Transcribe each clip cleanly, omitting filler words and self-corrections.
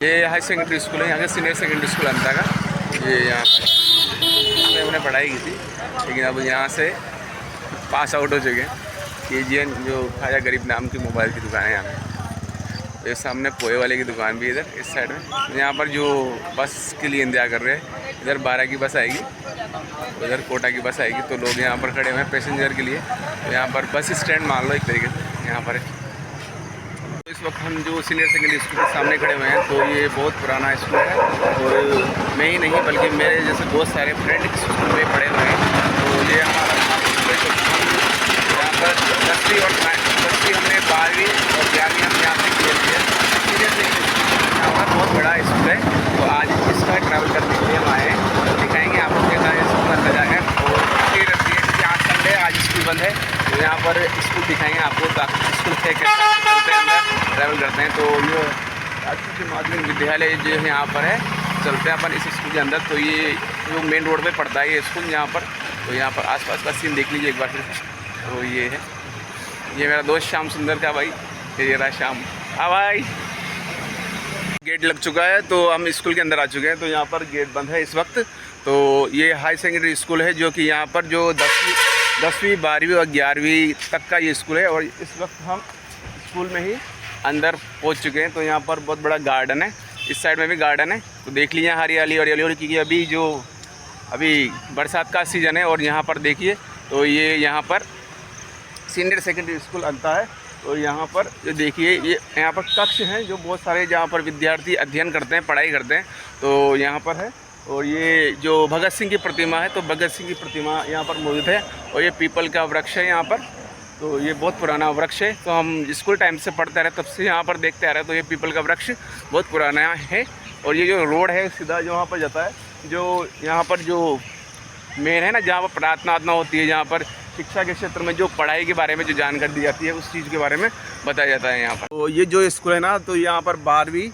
ये high secondary school है, यहाँ के सीनियर सेकेंडरी स्कूल अंता का। ये यहाँ पर हमने पढ़ाई की थी, लेकिन अब यहाँ से पास आउट हो चुके हैं। KGN जो खाजा गरीब नाम की मोबाइल की दुकान है यहाँ पे। ये सामने पोए वाले की दुकान भी इधर इस साइड में। यहाँ पर जो बस के लिए इंतजार कर रहे हैं, इधर 12 की बस आएगी, उधर कोटा की बस आएगी, तो लोग यहाँ पर खड़े हुए हैं पैसेंजर के लिए। तो यहाँ पर बस स्टैंड मान लो एक तरीके से यहाँ पर है। तो इस वक्त हम जो सीनियर सेकेंडरी स्कूल के सामने खड़े हुए हैं, तो ये बहुत पुराना स्कूल है और मैं ही नहीं बल्कि मेरे जैसे बहुत सारे फ्रेंड इस स्कूल में पढ़े हुए हैं। तो ये हमारा यहाँ पर 10वीं और 10वीं हमने 12वीं और 11वीं हम यहाँ से किए थे। सीनियर सेकेंडरी स्कूल यहाँ पर बहुत बड़ा स्कूल है, तो आज इसका ट्रैवल करने के लिए हम आए हैं। दिखाएँगे आपको कैसा स्कूल अंदर जाकर। और भीड़ रहती है क्योंकि आज संडे, आज स्कूल बंद है, तो यहाँ पर स्कूल दिखाएंगे आपको। ताकि स्कूल से कैसे चलते हैं अंदर ट्रैवल करते हैं। तो ये राजकीय माध्यमिक विद्यालय जो यहाँ पर है, चलते हैं अपन इस स्कूल के अंदर। तो ये जो मेन रोड पे पड़ता है ये स्कूल यहाँ पर। तो यहाँ पर आसपास का सीन देख लीजिए एक बार फिर। तो ये है, ये मेरा दोस्त श्याम सुंदर का भाई, ये रहा श्याम। हाँ भाई, गेट लग चुका है, तो हम स्कूल के अंदर आ चुके हैं। तो यहाँ पर गेट बंद है इस वक्त। तो ये हाई सेकेंडरी स्कूल है, जो कि यहाँ पर जो 10वीं 12वीं और 11वीं तक का ये स्कूल है। और इस वक्त हम स्कूल में ही अंदर पहुंच चुके हैं। तो यहाँ पर बहुत बड़ा गार्डन है, इस साइड में भी गार्डन है। तो देख लीजिए हरियाली और क्योंकि अभी बरसात का सीज़न है। और यहाँ पर देखिए, तो ये यहाँ पर सीनियर सेकेंडरी स्कूल अंता है। तो यहाँ पर जो देखिए, ये यहाँ पर कक्ष हैं जो बहुत सारे, जहाँ पर विद्यार्थी अध्ययन करते हैं, पढ़ाई करते हैं। तो यहाँ पर है। और ये जो भगत सिंह की प्रतिमा है, तो भगत सिंह की प्रतिमा यहाँ पर मौजूद है। और ये पीपल का वृक्ष है यहाँ पर। तो ये बहुत पुराना वृक्ष है, तो हम स्कूल टाइम से पढ़ते रहे, तब से यहाँ पर देखते आ रहे हैं। तो ये पीपल का वृक्ष बहुत पुराना है। और ये जो रोड है सीधा जो वहाँ पर जाता है, जो यहाँ पर जो मेन है ना, जहाँ पर प्रार्थना होती है, जहाँ पर शिक्षा के क्षेत्र में जो पढ़ाई के बारे में जो जानकारी दी जाती है, उस चीज़ के बारे में बताया जाता है यहाँ पर। तो ये जो स्कूल है ना, तो यहाँ पर 12वीं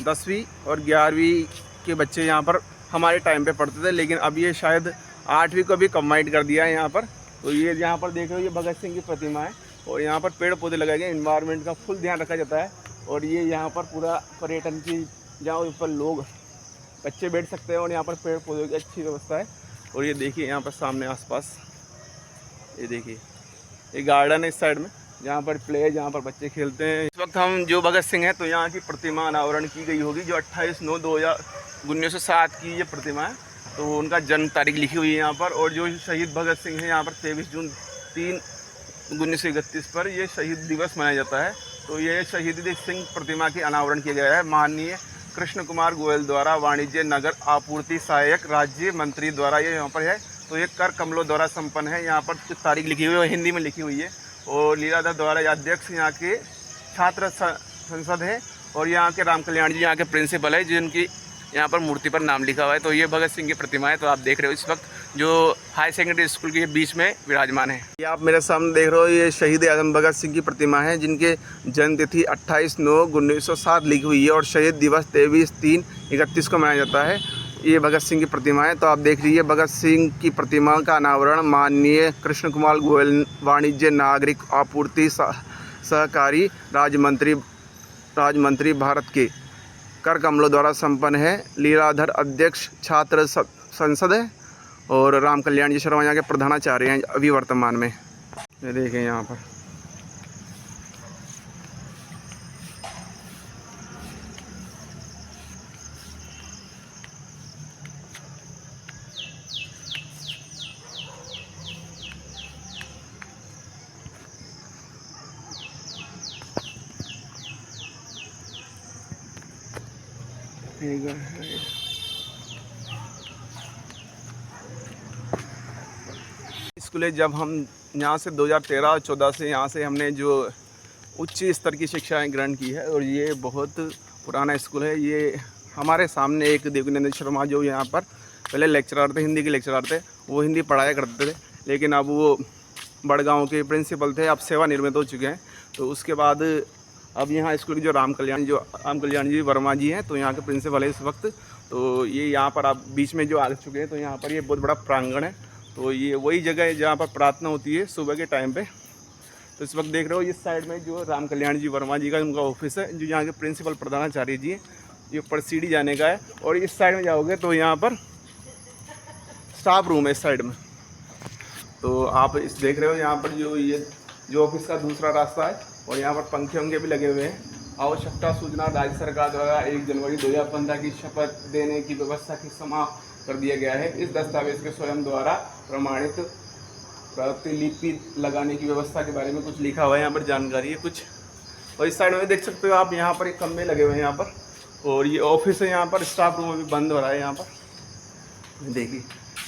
10वीं और 11वीं के बच्चे यहाँ पर हमारे टाइम पे पढ़ते थे, लेकिन अब ये शायद 8वीं को भी कंबाइंड कर दिया है यहाँ पर। तो ये यहाँ पर देख रहे हो, ये भगत सिंह की प्रतिमा है। और यहाँ पर पेड़ पौधे लगाए गए, इन्वायरमेंट का फुल ध्यान रखा जाता है। और ये यहाँ पर पूरा पर्यटन की, जहाँ ऊपर लोग बच्चे बैठ सकते हैं, और यहाँ पर पेड़ पौधों की अच्छी व्यवस्था है। और ये देखिए यहाँ पर सामने आसपास, ये देखिए ये गार्डन है इस साइड में, जहाँ पर प्ले है, जहाँ पर बच्चे खेलते हैं। इस वक्त हम जो भगत सिंह है, तो यहाँ की प्रतिमा अनावरण की गई होगी, जो 28/9/1907 की ये प्रतिमा है। तो उनका जन्म तारीख लिखी हुई है यहाँ पर। और जो शहीद भगत सिंह है, यहाँ पर 23 जून 1931 पर ये शहीद दिवस मनाया जाता है। तो ये शहीद सिंह प्रतिमा की अनावरण किया गया है माननीय कृष्ण कुमार गोयल द्वारा, वाणिज्य नगर आपूर्ति सहायक राज्य मंत्री द्वारा ये यहाँ पर है। तो ये कर कमलों द्वारा संपन्न है। यहाँ पर कुछ तारीख लिखी हुई है, हिंदी में लिखी हुई है। और लीलाधर द्वारा अध्यक्ष यहाँ के छात्र संसद है। और यहाँ के राम कल्याण जी यहाँ के प्रिंसिपल है, जिनकी यहाँ पर मूर्ति पर नाम लिखा हुआ है। तो ये भगत सिंह की प्रतिमा है। तो आप देख रहे हो इस वक्त जो हाई सेकेंडरी स्कूल के बीच में विराजमान है। ये आप मेरे सामने देख रहे हो, ये शहीद आजम भगत सिंह की प्रतिमा है, जिनके जन्म तिथि 28/9/1907 लिखी हुई है। और शहीद दिवस 23/3/31 को मनाया जाता है। ये भगत सिंह की प्रतिमा है। तो आप देख लीजिए, भगत सिंह की प्रतिमा का अनावरण माननीय कृष्ण कुमार गोयल, वाणिज्य नागरिक आपूर्ति सहकारी राज्य मंत्री भारत के कर कमलों द्वारा संपन्न है। लीलाधर अध्यक्ष छात्र संसद है। और राम कल्याण जी शर्मा यहाँ के प्रधानाचार्य हैं अभी वर्तमान में। ये देखें यहाँ पर, स्कूल है। जब हम यहाँ से 2013-14 से यहाँ से हमने जो उच्च स्तर की शिक्षाएं ग्रहण की है। और ये बहुत पुराना स्कूल है। ये हमारे सामने एक देवकीनंदन शर्मा जो यहाँ पर पहले लेक्चरर थे, हिंदी के लेक्चरर थे, वो हिंदी पढ़ाया करते थे, लेकिन अब वो बड़गांव के प्रिंसिपल थे, अब सेवानिवृत्त हो चुके हैं। तो उसके बाद अब यहाँ स्कूल की जो राम कल्याण जी वर्मा जी हैं, तो यहाँ के प्रिंसिपल है इस वक्त। तो ये यहाँ पर आप बीच में जो आ चुके हैं, तो यहाँ पर ये बहुत बड़ा प्रांगण है। तो ये वही जगह है जहाँ पर प्रार्थना होती है सुबह के टाइम पे। तो इस वक्त देख रहे हो इस साइड में जो राम कल्याण जी वर्मा जी का उनका ऑफिस है, जो यहाँ के प्रिंसिपल प्रधानाचार्य जी हैं। ये ऊपर सीढ़ी जाने का है। और इस साइड में जाओगे तो यहाँ पर स्टाफ रूम है इस साइड में। तो आप इस देख रहे हो यहाँ पर जो ऑफिस का दूसरा रास्ता है। और यहाँ पर पंखे वंखे भी लगे हुए हैं। आवश्यकता सूचना राज्य सरकार द्वारा 1 जनवरी 2015 की शपथ देने की व्यवस्था की समाप्त कर दिया गया है। इस दस्तावेज के स्वयं द्वारा प्रमाणित प्रतिलिपि लगाने की व्यवस्था के बारे में कुछ लिखा हुआ है, यहाँ पर जानकारी है कुछ। और इस साइड में देख सकते हो आप, यहाँ पर एक खंभे लगे हुए हैं यहाँ पर। और ये ऑफिस है, यहाँ पर स्टाफ रूम अभी बंद हो रहा है। यहाँ पर देखिए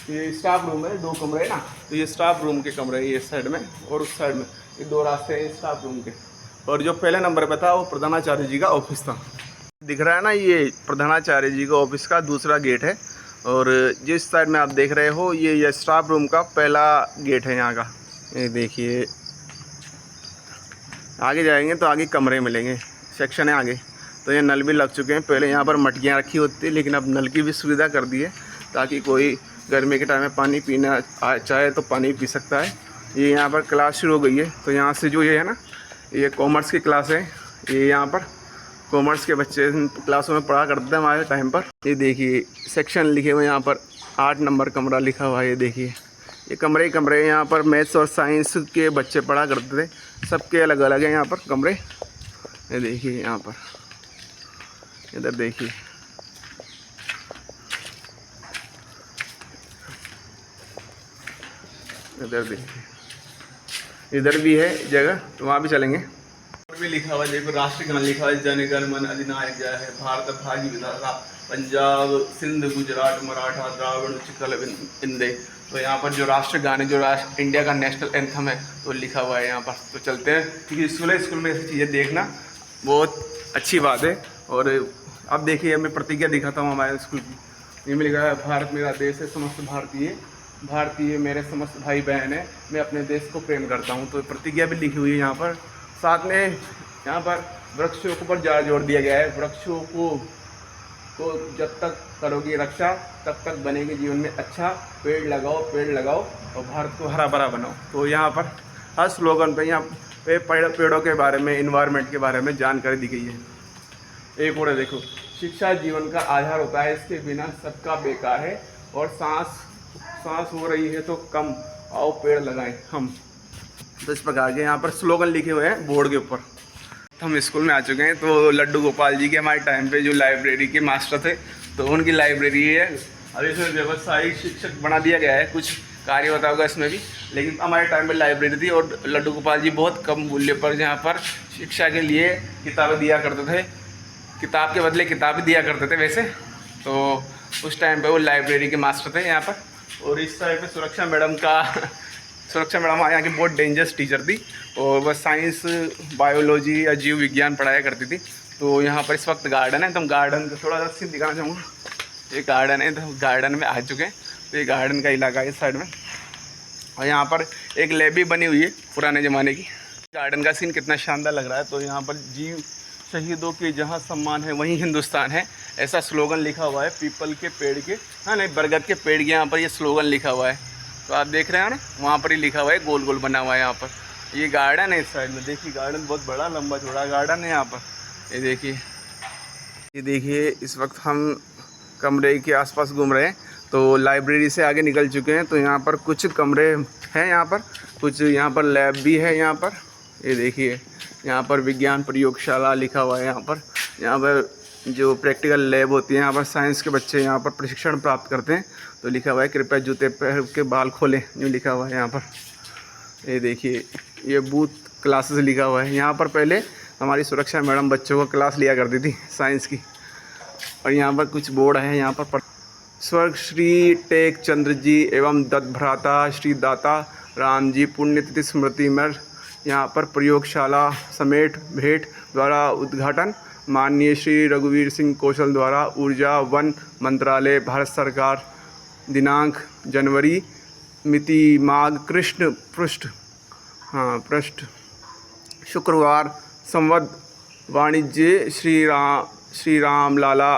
ये स्टाफ रूम है, 2 कमरे है ना, तो ये स्टाफ रूम के कमरे हैं ये साइड में और उस साइड में, ये 2 रास्ते हैं स्टाफ रूम के। और जो पहले नंबर पे था वो प्रधानाचार्य जी का ऑफिस था। दिख रहा है ना, ये प्रधानाचार्य जी का ऑफिस का दूसरा गेट है। और जिस साइड में आप देख रहे हो ये स्टाफ रूम का पहला गेट है यहाँ का। ये देखिए आगे जाएंगे तो आगे कमरे मिलेंगे, सेक्शन है आगे। तो ये नल भी लग चुके हैं। पहले यहाँ पर मटकियाँ रखी होती थी, लेकिन अब नल की भी सुविधा कर दी है ताकि कोई गर्मी के टाइम में पानी पीना चाहे तो पानी पी सकता है। ये यहाँ पर क्लास शुरू हो गई है। तो यहाँ से जो ये है ना, ये कॉमर्स की क्लास है। ये यहाँ पर कॉमर्स के बच्चे क्लासों में पढ़ा करते थे हमारे टाइम पर। ये देखिए सेक्शन लिखे हुए यहाँ पर, 8 नंबर कमरा लिखा हुआ है। ये देखिए ये कमरे यहाँ पर मैथ्स और साइंस के बच्चे पढ़ा करते थे। सबके अलग अलग हैं यहाँ पर कमरे। ये देखिए यहाँ पर, इधर देखिए इधर देखिए, इधर भी है जगह, तो वहाँ भी चलेंगे। और भी लिखा हुआ है, देखो राष्ट्रगान लिखा है, जन गण मन अधिनायक जय है, भारत भाग्य विधाता, पंजाब सिंध गुजरात मराठा द्राविड़ उत्कल विंध्य। तो यहाँ पर जो राष्ट्रगान है, जो इंडिया का नेशनल एंथम है, तो लिखा हुआ है यहाँ पर। तो चलते हैं, क्योंकि स्कूल में ऐसी चीज़ें देखना बहुत अच्छी बात है। और अब देखिए मैं प्रतिज्ञा दिखाता हूँ हमारे स्कूल की। ये में लिखा है, भारत मेरा देश है, समस्त भारतीय मेरे समस्त भाई बहन है, मैं अपने देश को प्रेम करता हूँ। तो प्रतिज्ञा भी लिखी हुई है यहाँ पर। साथ में यहाँ पर वृक्षों के ऊपर ज़्यादा जोर दिया गया है। वृक्षों को जब तक करोगे रक्षा तब तक बनेगी जीवन में अच्छा। पेड़ लगाओ और भारत को हरा भरा बनाओ। तो यहाँ पर हर स्लोगन पे यहाँ पे पेड़ों के बारे में, इन्वायरमेंट के बारे में जानकारी दी गई है। एक और देखो, शिक्षा जीवन का आधार होता है, इसके बिना सबका बेकार है। और सांस हो रही है तो कम, आओ पेड़ लगाएं हम। तो इस प्रकार के यहाँ पर स्लोगन लिखे हुए हैं बोर्ड के ऊपर। हम स्कूल में आ चुके हैं। तो लड्डू गोपाल जी के हमारे टाइम पे जो लाइब्रेरी के मास्टर थे, तो उनकी लाइब्रेरी है। अभी इसमें व्यवसायिक शिक्षक बना दिया गया है, कुछ कार्य होता होगा इसमें भी, लेकिन हमारे टाइम पे लाइब्रेरी थी। और लड्डू गोपाल जी बहुत कम मूल्य पर यहाँ पर शिक्षा के लिए किताबें दिया करते थे। किताब के बदले किताबें दिया करते थे वैसे। तो उस टाइम पे वो लाइब्रेरी के मास्टर थे यहाँ पर। और इस साइड पे सुरक्षा मैडम यहाँ की बहुत डेंजरस टीचर थी। और वह साइंस, बायोलॉजी या जीव विज्ञान पढ़ाया करती थी। तो यहाँ पर इस वक्त गार्डन है, तो हम गार्डन को थोड़ा सा सीन दिखाना चाहूँगा। ये गार्डन है, तो गार्डन में आ चुके हैं। तो ये गार्डन का इलाका है इस साइड में। और यहाँ पर एक लैब भी बनी हुई है पुराने ज़माने की। गार्डन का सीन कितना शानदार लग रहा है। तो यहाँ पर जीव शहीदों के जहाँ सम्मान है वहीं हिंदुस्तान है, ऐसा स्लोगन लिखा हुआ है। पीपल के पेड़ के, हाँ नहीं, बरगद के पेड़ के यहाँ पर ये स्लोगन लिखा हुआ है। तो आप देख रहे हैं ना, वहाँ पर ही लिखा हुआ है, गोल गोल बना हुआ है यहाँ पर। ये गार्डन है इस साइड में, देखिए गार्डन बहुत बड़ा लंबा चौड़ा गार्डन है यहाँ पर। ये देखिए इस वक्त हम कमरे के आसपास घूम रहे हैं। तो लाइब्रेरी से आगे निकल चुके हैं। तो यहाँ पर कुछ कमरे हैं, यहाँ पर कुछ, यहाँ पर लैब भी है यहाँ पर। ये देखिए यहाँ पर विज्ञान प्रयोगशाला लिखा हुआ है। यहाँ पर जो प्रैक्टिकल लैब होती है, यहाँ पर साइंस के बच्चे यहाँ पर प्रशिक्षण प्राप्त करते हैं। तो लिखा हुआ है, कृपया जूते पहन के बाल खोलें, जो लिखा हुआ है यहाँ पर। ये देखिए ये बूथ क्लासेस लिखा हुआ है। यहाँ पर पहले हमारी सुरक्षा मैडम बच्चों को क्लास लिया करती थी साइंस की। और यहाँ पर कुछ बोर्ड है, यहाँ पर स्वर्ग श्री टेक चंद्र जी एवं दत्त भ्राता श्री दाता राम जी पुण्यतिथि स्मृति में यहाँ पर प्रयोगशाला समेत भेंट द्वारा उद्घाटन माननीय श्री रघुवीर सिंह कौशल द्वारा ऊर्जा वन मंत्रालय भारत सरकार दिनांक जनवरी मिति माघ कृष्ण पृष्ठ शुक्रवार संवत वाणिज्य श्री राम लाला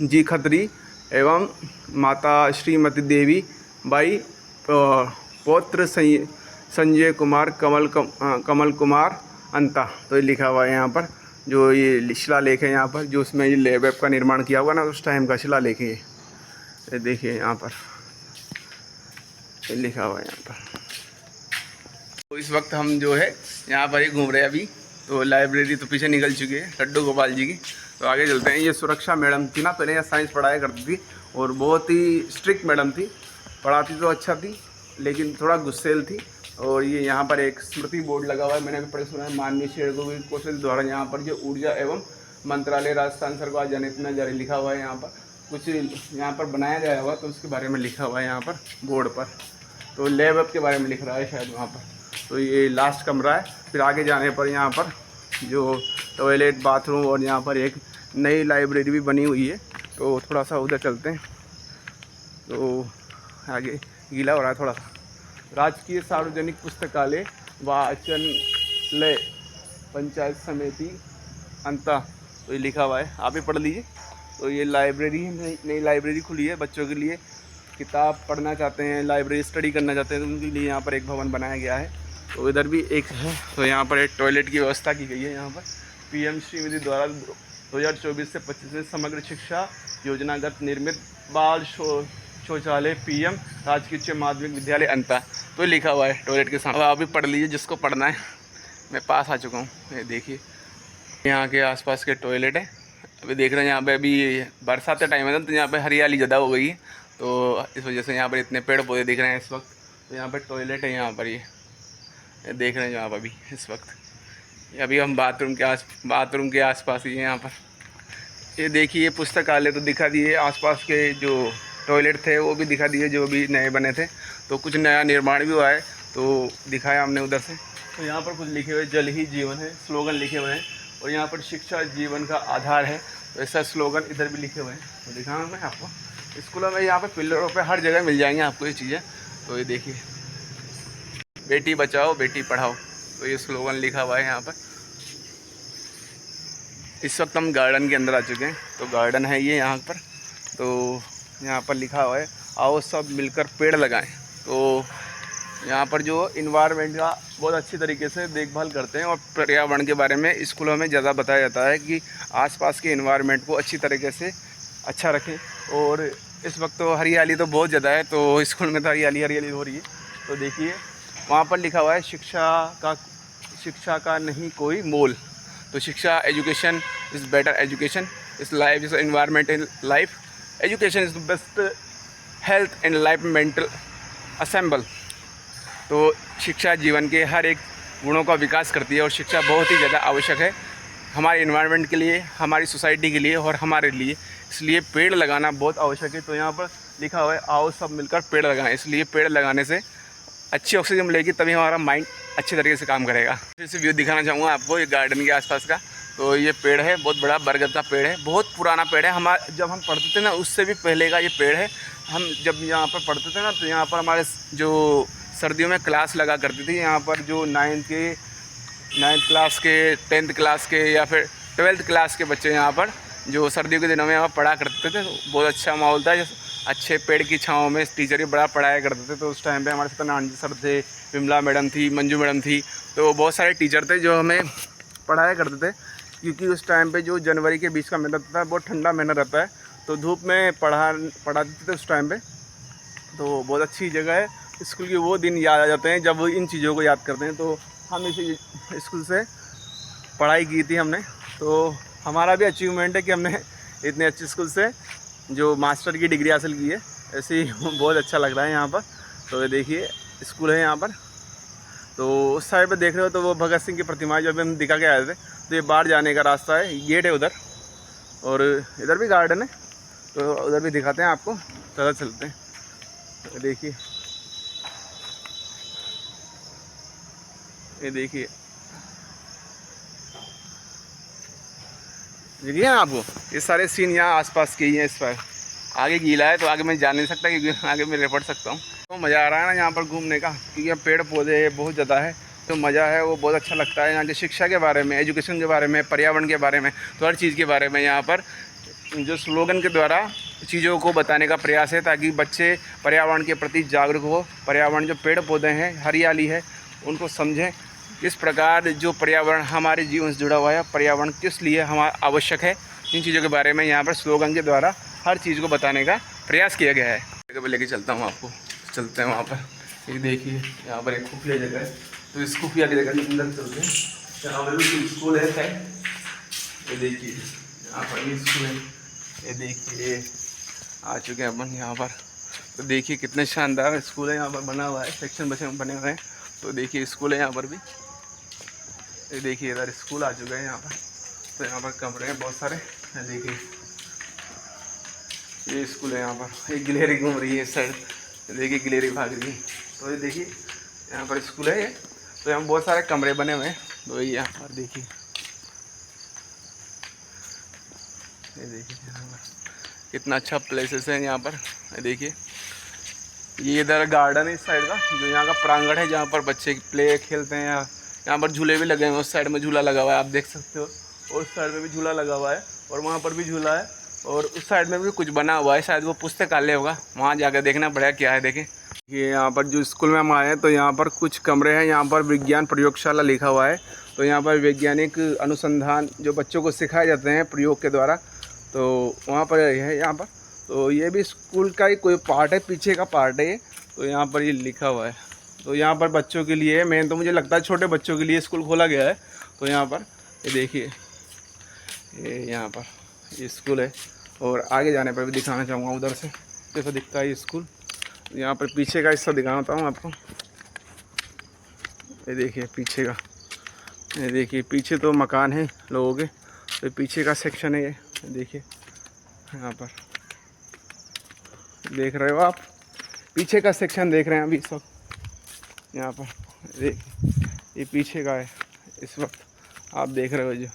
जी खत्री एवं माता श्रीमती देवी बाई पौत्र संजय कुमार कमल कुमार अंता। तो ये लिखा हुआ है यहाँ पर। जो ये शिलालेख है यहाँ पर, जो उसमें ये लैब का निर्माण किया हुआ ना, उस टाइम का शिलालेख है ये देखिए यहाँ पर लिखा हुआ है यहाँ पर। तो इस वक्त हम जो है यहाँ पर ही घूम रहे हैं अभी। तो लाइब्रेरी तो पीछे निकल चुकी है लड्डू गोपाल जी की, तो आगे चलते हैं। ये सुरक्षा मैडम थी ना, पहले यहाँ साइंस पढ़ाया करती थी और बहुत ही स्ट्रिक्ट मैडम थी, पढ़ाती तो अच्छा थी लेकिन थोड़ा गुस्सेल थी। और ये यहाँ पर एक स्मृति बोर्ड लगा हुआ है, मैंने अभी पढ़े सुना है, माननीय श्री गोविंद कौशल द्वारा यहाँ पर जो ऊर्जा एवं मंत्रालय राजस्थान सरकार जनहित में जारी लिखा हुआ है। यहाँ पर कुछ यहाँ पर बनाया गया हुआ, तो उसके बारे में लिखा हुआ है यहाँ पर बोर्ड पर। तो लैब के बारे में लिख रहा है शायद वहाँ पर। तो ये लास्ट कमरा है। फिर आगे जाने पर यहाँ पर जो टॉयलेट बाथरूम और यहाँ पर एक नई लाइब्रेरी भी बनी हुई है, तो थोड़ा सा उधर चलते हैं। तो आगे गीला हो रहा है थोड़ा सा। राजकीय सार्वजनिक पुस्तकालय वाचनालय पंचायत समिति अंता, तो ये लिखा हुआ है, आप भी पढ़ लीजिए। तो ये लाइब्रेरी है, नई लाइब्रेरी खुली है बच्चों के लिए, किताब पढ़ना चाहते हैं, लाइब्रेरी स्टडी करना चाहते हैं, तो उनके लिए यहाँ पर एक भवन बनाया गया है। तो इधर भी एक है। तो यहाँ पर एक टॉयलेट की व्यवस्था की गई है। यहाँ पर पीएम श्रीमती द्वारा 2024 से 25 में समग्र शिक्षा योजनागत निर्मित बाल शौचालय पीएम राजकीय उच्च माध्यमिक विद्यालय अंता, तो लिखा हुआ है टॉयलेट के सामने। आप भी पढ़ लीजिए जिसको पढ़ना है। मैं पास आ चुका हूँ, ये देखिए यहाँ के आसपास के टॉयलेट है। अभी देख रहे हैं यहाँ पे अभी बरसात का टाइम है ना, तो यहाँ पे हरियाली ज़्यादा हो गई है, तो इस वजह से यहाँ पर इतने पेड़ पौधे दिख रहे हैं इस वक्त। तो यहाँ पर टॉयलेट है यहाँ पर, ये देख रहे हैं यहाँ पर अभी इस वक्त। अभी हम बाथरूम के आसपास ही हैं यहाँ पर। ये देखिए पुस्तकालय तो दिखा दिए, आसपास के जो टॉयलेट थे वो भी दिखा दिए जो भी नए बने थे। तो कुछ नया निर्माण भी हुआ है तो दिखाया हमने उधर से। तो यहाँ पर कुछ लिखे हुए जल ही जीवन है, स्लोगन लिखे हुए हैं। और यहाँ पर शिक्षा जीवन का आधार है, तो ऐसा स्लोगन इधर भी लिखे हुए हैं। तो दिखाऊँ मैं आपको, स्कूलों में यहाँ पर पिलरों पर हर जगह मिल जाएंगे आपको ये चीज़ें। तो ये देखिए बेटी बचाओ बेटी पढ़ाओ, तो ये स्लोगन लिखा हुआ है यहाँ पर। इस वक्त हम गार्डन के अंदर आ चुके हैं। तो गार्डन है ये यहाँ पर। तो यहाँ पर लिखा हुआ है आओ सब मिलकर पेड़ लगाएं। तो यहाँ पर जो इन्वायरमेंट का बहुत अच्छी तरीके से देखभाल करते हैं और पर्यावरण के बारे में स्कूलों में ज़्यादा बताया जाता है कि आसपास के इन्वायरमेंट को अच्छी तरीके से अच्छा रखें। और इस वक्त तो हरियाली तो बहुत ज़्यादा है, तो स्कूल में तो हरियाली हो रही है। तो देखिए वहाँ पर लिखा हुआ है शिक्षा का नहीं कोई मोल। तो शिक्षा education is better education is life is environment in life education is the best health and life mental assemble. तो शिक्षा जीवन के हर एक गुणों का विकास करती है और शिक्षा बहुत ही ज़्यादा आवश्यक है हमारे एनवायरनमेंट के लिए, हमारी सोसाइटी के लिए और हमारे लिए। इसलिए पेड़ लगाना बहुत आवश्यक है। तो यहाँ पर लिखा हुआ है आओ सब मिलकर पेड़ लगाएं। इसलिए पेड़ लगाने से अच्छी ऑक्सीजन मिलेगी, तभी हमारा माइंड अच्छी तरीके से काम करेगा। फिर से व्यू दिखाना चाहूँगा आपको ये गार्डन के आसपास का। तो ये पेड़ है, बहुत बड़ा बरगद का पेड़ है, बहुत पुराना पेड़ है। जब हम पढ़ते थे ना उससे भी पहले का ये पेड़ है। हम जब यहाँ पर पढ़ते थे ना, तो यहाँ पर हमारे जो सर्दियों में क्लास लगा करती थी, यहाँ पर जो 9th क्लास के 10th क्लास के या फिर 12th क्लास के बच्चे यहाँ पर जो सर्दियों के दिनों में यहाँ पढ़ा करते थे। तो बहुत अच्छा माहौल था, अच्छे पेड़ की छाँव में टीचर भी बड़ा पढ़ाया करते थे। तो उस टाइम पे हमारे सत्यनारायण जी सर थे, विमला मैडम थी, मंजू मैडम थी, तो बहुत सारे टीचर थे जो हमें पढ़ाया करते थे। क्योंकि उस टाइम पे जो जनवरी के बीच का महीना रहता है, बहुत ठंडा महीना रहता है, तो धूप में पढ़ाते थे उस टाइम पे। तो बहुत अच्छी जगह है। स्कूल के वो दिन याद आ जाते हैं जब इन चीज़ों को याद करते हैं। तो हम इसी स्कूल से पढ़ाई की थी हमने, तो हमारा भी अचीवमेंट है कि हमने इतने अच्छे स्कूल से जो मास्टर की डिग्री हासिल की है। ऐसे ही बहुत अच्छा लग रहा है यहाँ पर। तो ये देखिए स्कूल है यहाँ पर। तो उस साइड पे देख रहे हो तो वो भगत सिंह की प्रतिमा जो अभी हम दिखा के आए थे। तो ये बाहर जाने का रास्ता है, गेट है उधर, और इधर भी गार्डन है, तो उधर भी दिखाते हैं आपको। चलो चलते हैं। तो देखिए ये देखिए देखिए आपको ये सारे सीन यहाँ आसपास के ही हैं। इस पर आगे गीला है तो आगे मैं जा नहीं सकता, क्योंकि आगे मैं पढ़ सकता हूँ। तो मज़ा आ रहा है ना यहाँ पर घूमने का, क्योंकि यहाँ पेड़ पौधे बहुत ज़्यादा है, तो मज़ा है वो बहुत अच्छा लगता है। यहाँ की शिक्षा के बारे में, एजुकेशन के बारे में, पर्यावरण के बारे में, तो हर चीज़ के बारे में यहाँ पर जो स्लोगन के द्वारा चीज़ों को बताने का प्रयास है, ताकि बच्चे पर्यावरण के प्रति जागरूक हो। पर्यावरण जो पेड़ पौधे हैं, हरियाली है, उनको समझें किस प्रकार जो पर्यावरण हमारे जीवन से जुड़ा हुआ है, पर्यावरण किस लिए हमारा आवश्यक है, इन चीज़ों के बारे में यहाँ पर स्लोगन के द्वारा हर चीज़ को बताने का प्रयास किया गया है। जगह पर लेके चलता हूँ आपको, चलते हैं वहाँ पर। ये देखिए यहाँ पर एक खुफिया जगह है, तो इस खुफिया की जगह के अंदर चलते हैं। यहाँ पर भी स्कूल है, ये देखिए यहाँ पर भी स्कूल है। ये देखिए आ चुके हैं अपन यहाँ पर। तो देखिए कितने शानदार स्कूल है यहाँ पर बना हुआ है, सेक्शन बने हुए हैं। तो देखिए स्कूल है यहाँ पर भी, ये देखिए इधर स्कूल आ चुका है यहाँ पर। तो यहाँ पर कमरे हैं बहुत सारे, देखिए ये स्कूल है यहाँ पर। एक गिलहरी घूम रही है इस साइड, देखिए गिलहरी भाग रही है। तो ये देखिए यहाँ पर स्कूल है ये। तो यहाँ बहुत सारे कमरे बने हुए हैं। तो ये यहाँ पर देखिए, ये देखिए यहाँ पर कितना अच्छा प्लेसेस है यहाँ पर। देखिए ये इधर गार्डन है इस साइड का, जो यहाँ का प्रांगण है जहाँ पर बच्चे प्ले खेलते हैं। यहाँ पर झूले भी लगे हुए हैं, उस साइड में झूला लगा हुआ है आप देख सकते हो, और उस साइड में भी झूला लगा हुआ है, और वहाँ पर भी झूला है, और उस साइड में भी कुछ बना हुआ है, शायद वो पुस्तकालय होगा, वहाँ जाकर देखना पड़ेगा क्या है। देखें ये यहाँ पर जो स्कूल में हम आए हैं, तो यहाँ पर कुछ कमरे हैं, यहाँ पर विज्ञान प्रयोगशाला लिखा हुआ है। तो यहाँ पर वैज्ञानिक अनुसंधान जो बच्चों को सिखाए जाते हैं प्रयोग के द्वारा, तो वहाँ पर है यहाँ पर। तो ये भी स्कूल का ही कोई पार्ट है, पीछे का पार्ट है ये। तो यहाँ पर ये लिखा हुआ है। तो यहाँ पर बच्चों के लिए, मेन तो मुझे लगता है छोटे बच्चों के लिए स्कूल खोला गया है। तो यहाँ पर ये देखिए, ये यहाँ पर ये स्कूल है, और आगे जाने पर भी दिखाना चाहूँगा उधर से कैसा दिखता है ये स्कूल। यहाँ पर पीछे का हिस्सा दिखाता हूँ आपको। ये देखिए पीछे का, ये देखिए पीछे तो मकान है लोगों के, तो पीछे का सेक्शन है ये। देखिए यहाँ पर देख रहे हो आप, पीछे का सेक्शन देख रहे हैं अभी इस वक्त। यहाँ पर देखिए ये पीछे का है इस वक्त, आप देख रहे हो जो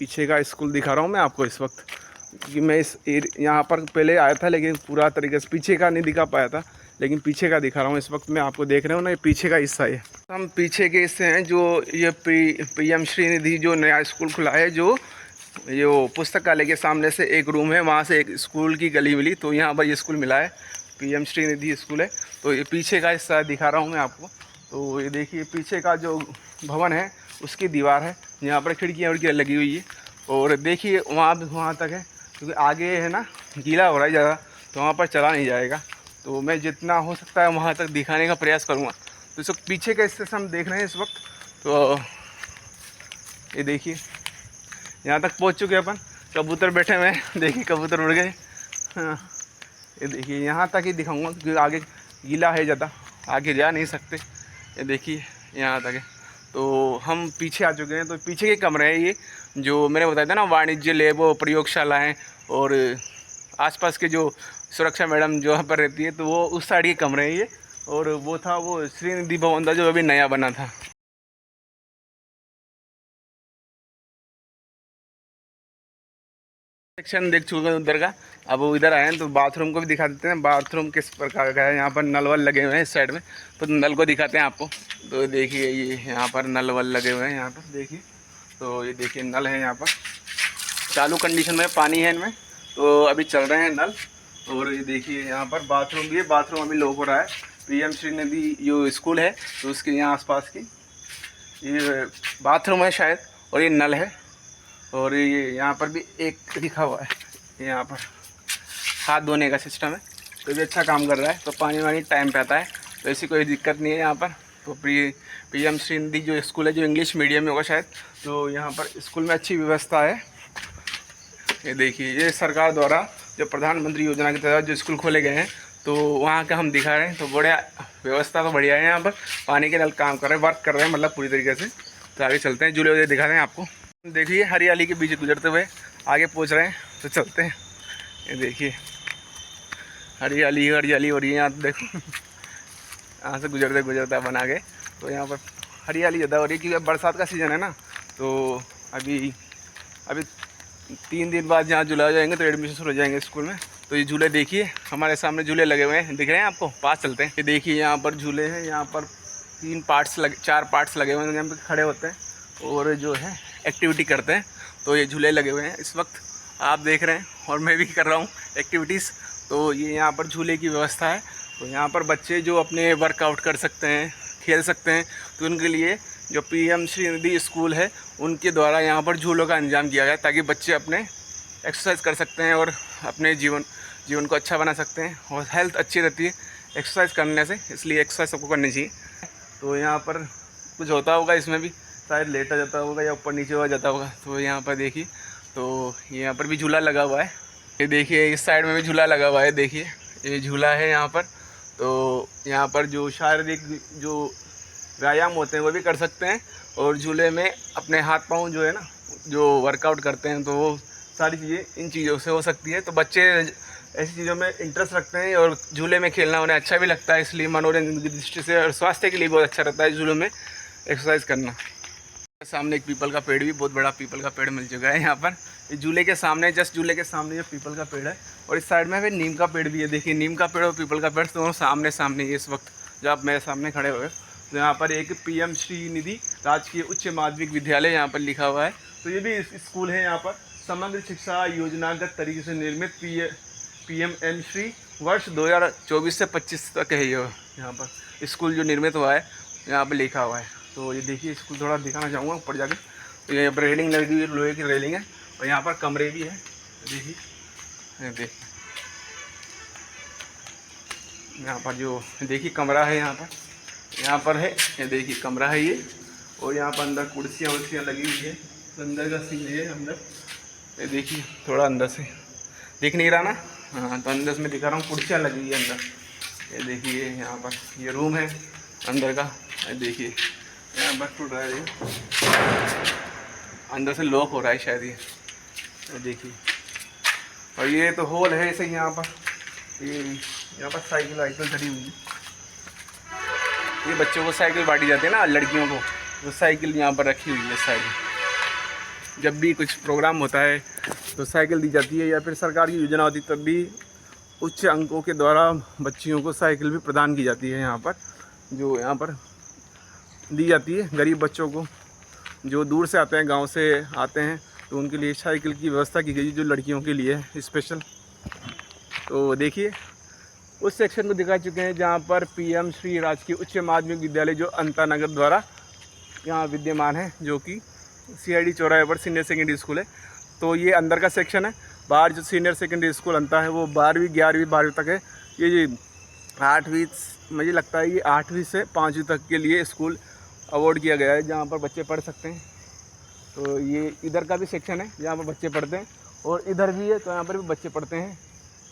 पीछे का स्कूल दिखा रहा हूँ मैं आपको इस वक्त, क्योंकि मैं इस यहाँ पर पहले आया था, लेकिन पूरा तरीके से पीछे का नहीं दिखा पाया था, लेकिन पीछे का दिखा रहा हूँ इस वक्त मैं आपको। देख रहे हो ना, ये पीछे का हिस्सा है। हम पीछे के हिस्से हैं जो ये PM श्रीनिधि जो नया स्कूल खुला है, जो पुस्तकालय के सामने से एक रूम है, वहाँ से एक स्कूल की गली मिली, तो यहाँ पर ये स्कूल मिला है, PM श्रीनिधि स्कूल है। तो ये पीछे का हिस्सा दिखा रहा हूँ मैं आपको। तो ये देखिए पीछे का जो भवन है उसकी दीवार है, यहाँ पर खिड़कियाँ लगी हुई है, और देखिए वहाँ तक है, क्योंकि आगे है ना गीला हो रहा है ज़्यादा, तो वहाँ पर चला नहीं जाएगा। तो मैं जितना हो सकता है वहाँ तक दिखाने का प्रयास करूँगा। तो इस वक्त पीछे का हिस्से से हम देख रहे हैं इस वक्त। तो ये देखिए यहाँ तक पहुँच चुके हैं अपन, कबूतर बैठे हुए हैं, देखिए कबूतर उड़ गए। हाँ ये देखिए यहाँ तक ही दिखाऊंगा, क्योंकि आगे गीला है ज़्यादा, आगे जा नहीं सकते। ये देखिए यहाँ तक है। तो हम पीछे आ चुके हैं। तो पीछे के कमरे हैं ये, जो मैंने बताया था ना, वाणिज्य लैब और प्रयोगशाला हैं, और आसपास के जो सुरक्षा मैडम जो यहाँ पर रहती है, तो वो उस साइड के कमरे हैं ये। और वो था वो श्रीनिधि भवन था जो अभी नया बना था। सेक्शन देख चुके हैं उधर का, अब वो इधर आए हैं तो बाथरूम को भी दिखा देते हैं। बाथरूम किस प्रकार का है, यहाँ पर नल वल लगे हुए हैं इस साइड में, तो नल को दिखाते हैं आपको। तो देखिए ये यहाँ पर नल वल लगे हुए हैं, यहाँ पर देखिए। तो ये देखिए नल है यहाँ पर, चालू कंडीशन में पानी है इनमें, तो अभी चल रहे हैं नल। और ये देखिए यहाँ पर बाथरूम भी है, बाथरूम अभी लोग हो रहा है। PM श्रीनिधि जो स्कूल है, तो उसके यहाँ आसपास की ये बाथरूम है शायद, और ये नल है। और ये यहाँ पर भी एक लिखा हुआ है, यहाँ पर हाथ धोने का सिस्टम है, तो भी अच्छा काम कर रहा है। तो पानी वानी टाइम पे आता है, तो ऐसी कोई दिक्कत नहीं है यहाँ पर। तो PM श्रीनिधि जो स्कूल है, जो इंग्लिश मीडियम में होगा शायद, तो यहाँ पर स्कूल में अच्छी व्यवस्था है। ये देखिए ये सरकार द्वारा जो प्रधानमंत्री योजना के तहत जो स्कूल खोले गए हैं, तो वहाँ का हम दिखा रहे हैं। तो बढ़िया व्यवस्था तो बढ़िया है यहाँ पर, पानी के नल काम कर रहे हैं, वर्क कर रहे हैं मतलब पूरी तरीके से। तो आगे चलते हैं, झूले वूले दिखा रहे हैं आपको। देखिए हरियाली के बीच गुजरते हुए आगे पहुंच रहे हैं, तो चलते हैं। ये देखिए हरियाली हरियाली हो रही है यहाँ, तो देखो यहाँ से गुजरते गुजरते अपन आ गए। तो यहाँ पर हरियाली ज़्यादा हो रही है, क्योंकि बरसात का सीज़न है ना। तो अभी 3 दिन बाद यहाँ झूला हो जाएंगे, तो एडमिशन शुरू हो जाएंगे स्कूल में। तो ये झूले देखिए हमारे सामने झूले लगे हुए हैं, दिख रहे हैं आपको, पास चलते हैं। ये देखिए यहाँ पर झूले हैं, यहाँ पर 4 पार्ट्स लगे हुए हैं, यहाँ पर खड़े होते हैं और जो है एक्टिविटी करते हैं। तो ये झूले लगे हुए हैं इस वक्त आप देख रहे हैं, और मैं भी कर रहा हूँ एक्टिविटीज़। तो ये यहाँ पर झूले की व्यवस्था है। तो यहाँ पर बच्चे जो अपने वर्कआउट कर सकते हैं, खेल सकते हैं, तो उनके लिए जो PM श्री निधि स्कूल है उनके द्वारा यहाँ पर झूलों का इंतजाम किया गया है, ताकि बच्चे अपने एक्सरसाइज कर सकते हैं और अपने जीवन को अच्छा बना सकते हैं, और हेल्थ अच्छी रहती है एक्सरसाइज करने से, इसलिए एक्सरसाइज सबको करनी चाहिए। तो यहाँ पर कुछ होता होगा, इसमें भी शायद लेटा जाता होगा या ऊपर नीचे हो जाता होगा। तो यहाँ पर देखिए, तो यहाँ पर भी झूला लगा हुआ है, ये देखिए इस साइड में भी झूला लगा हुआ है, देखिए ये झूला है यहाँ पर। तो यहाँ पर जो शारीरिक जो व्यायाम होते हैं वो भी कर सकते हैं, और झूले में अपने हाथ पाँव जो है ना, जो वर्कआउट करते हैं, तो वो सारी चीज़ें इन चीज़ों से हो सकती है। तो बच्चे ऐसी चीज़ों में इंटरेस्ट रखते हैं, और झूले में खेलना उन्हें अच्छा भी लगता है, इसलिए मनोरंजन की दृष्टि से और स्वास्थ्य के लिए बहुत अच्छा रहता है झूलों में एक्सरसाइज करना। सामने एक पीपल का पेड़ भी, बहुत बड़ा पीपल का पेड़ मिल चुका है यहाँ पर, इस झूले के सामने, जस्ट झूले के सामने ये पीपल का पेड़ है, और इस साइड में फिर नीम का पेड़ भी है। देखिए नीम का पेड़ और पीपल का पेड़ दोनों सामने सामने इस वक्त जब आप मेरे सामने खड़े हुए। तो यहाँ पर एक PM श्री निधि राजकीय उच्च माध्यमिक विद्यालय यहाँ पर लिखा हुआ है। तो ये भी स्कूल है यहाँ पर, समग्र शिक्षा योजनागत तरीके से निर्मित PM श्री वर्ष 2024 से 25 तक है। ये यहाँ पर स्कूल जो निर्मित हुआ है यहाँ पर लिखा हुआ है। तो ये देखिए स्कूल थोड़ा दिखाना चाहूँगा ऊपर जाके। तो यहाँ पर रेलिंग लगी हुई है, लोहे की रेलिंग है, और यहाँ पर कमरे भी हैं, देखिए यहाँ पर जो देखिए कमरा है, यहाँ पर है, ये देखिए कमरा है ये, और यहाँ पर अंदर कुर्सियाँ वर्सियाँ लगी हुई है। तो अंदर का सीन है अंदर, ये देखिए थोड़ा अंदर से दिख नहीं रहा ना, हाँ तो अंदर से मैं दिखा रहा हूँ, कुर्सियाँ लगी हुई है अंदर। ये देखिए यहाँ पर ये रूम है अंदर का, ये देखिए यहाँ बस टूट रहा है, ये अंदर से लॉक हो रहा है शायद ये देखिए। और ये तो हॉल है ऐसे यहाँ पर, ये यहाँ पर साइकिल वाइकिल खड़ी हुई है, ये बच्चों को साइकिल बांटी जाती है ना लड़कियों को, तो साइकिल यहाँ पर रखी हुई है साइकिल। जब भी कुछ प्रोग्राम होता है तो साइकिल दी जाती है, या फिर सरकार की योजना होती है तब भी उच्च अंकों के द्वारा बच्चियों को साइकिल भी प्रदान की जाती है यहाँ पर, जो यहाँ पर दी जाती है गरीब बच्चों को, जो दूर से आते हैं, गांव से आते हैं, तो उनके लिए साइकिल की व्यवस्था की गई जो लड़कियों के लिए स्पेशल। तो देखिए उस सेक्शन को दिखा चुके हैं जहां पर PM श्री राजकीय उच्च माध्यमिक विद्यालय जो अंता नगर द्वारा यहाँ विद्यमान है, जो कि CID चौराहे पर सीनियर सेकेंडरी स्कूल है। तो ये अंदर का सेक्शन है, बाहर जो सीनियर सेकेंडरी स्कूल अंता है वो 12वीं 11वीं 12वीं तक है। ये 8वीं, मुझे लगता है ये 8वीं से 5वीं तक के लिए स्कूल अवॉर्ड किया गया है, जहाँ पर बच्चे पढ़ सकते हैं। तो ये इधर का भी सेक्शन है जहाँ पर बच्चे पढ़ते हैं, और इधर भी है तो यहाँ पर भी बच्चे पढ़ते हैं,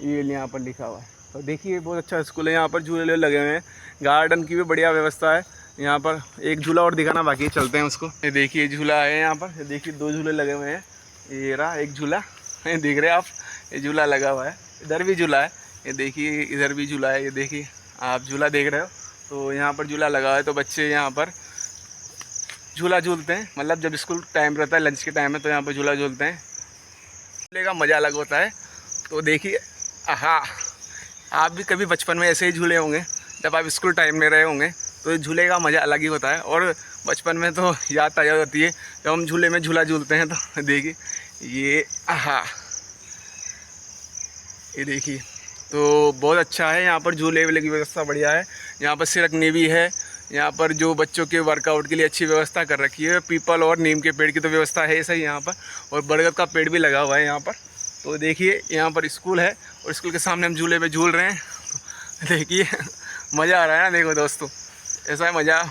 ये यहाँ पर लिखा हुआ है। तो देखिए बहुत अच्छा स्कूल है, यहाँ पर झूले लगे हुए हैं, गार्डन की भी बढ़िया व्यवस्था है। यहाँ पर एक झूला और दिखाना बाकी है, चलते हैं उसको। ये देखिए झूला है यहाँ पर, ये देखिए 2 झूले लगे हुए हैं, ये रहा एक झूला, देख रहे हैं आप, ये झूला लगा हुआ है, इधर भी झूला है, ये देखिए इधर भी झूला है, ये देखिए आप झूला देख रहे हो। तो यहाँ पर झूला लगा हुआ है, तो बच्चे यहाँ पर झूला झूलते हैं, मतलब जब स्कूल टाइम रहता है, लंच के टाइम में, तो यहाँ पर झूला झूलते हैं, झूले का मज़ा अलग होता है। तो देखिए हाँ, आप भी कभी बचपन में ऐसे ही झूले होंगे, जब आप स्कूल टाइम में रहे होंगे, तो झूले का मज़ा अलग ही होता है। और बचपन में तो याद ताज़ा होती है जब हम झूले में झूला झूलते हैं। तो देखिए ये हाँ, ये देखिए तो बहुत अच्छा है, यहाँ पर झूले वूले की व्यवस्था बढ़िया है, यहाँ पर सिरकनी भी है, यहाँ पर जो बच्चों के वर्कआउट के लिए अच्छी व्यवस्था कर रखी है। पीपल और नीम के पेड़ की तो व्यवस्था है सही यहाँ पर, और बरगद का पेड़ भी लगा हुआ है यहाँ पर। तो देखिए यहाँ पर स्कूल है, और स्कूल के सामने हम झूले पे झूल रहे हैं, देखिए मज़ा आ रहा है ना। देखो दोस्तों, ऐसा मज़ा